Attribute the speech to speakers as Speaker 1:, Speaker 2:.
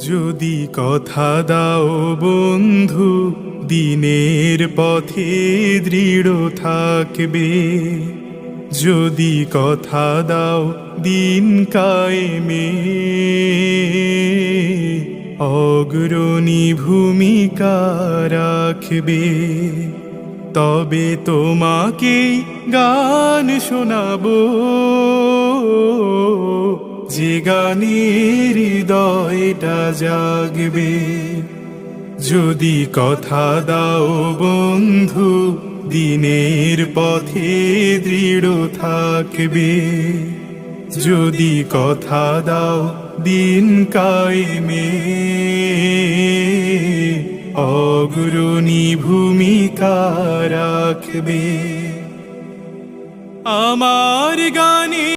Speaker 1: যদি কথা দাও বন্ধু, দিনের পথে দৃঢ় থাকবে। যদি কথা দাও দিন কায়েমে, অগ্রণী ভূমিকা রাখবে। তবে তোমাকে গান শোনাবো, যে গানের হৃদয়টা জাগবে। যদি কথা দাও বন্ধু, দিনের পথে দৃঢ় থাকবে। যদি কথা দাও দিন কায়েমে, অগ্রণী ভূমিকা রাখবে। আমার গানে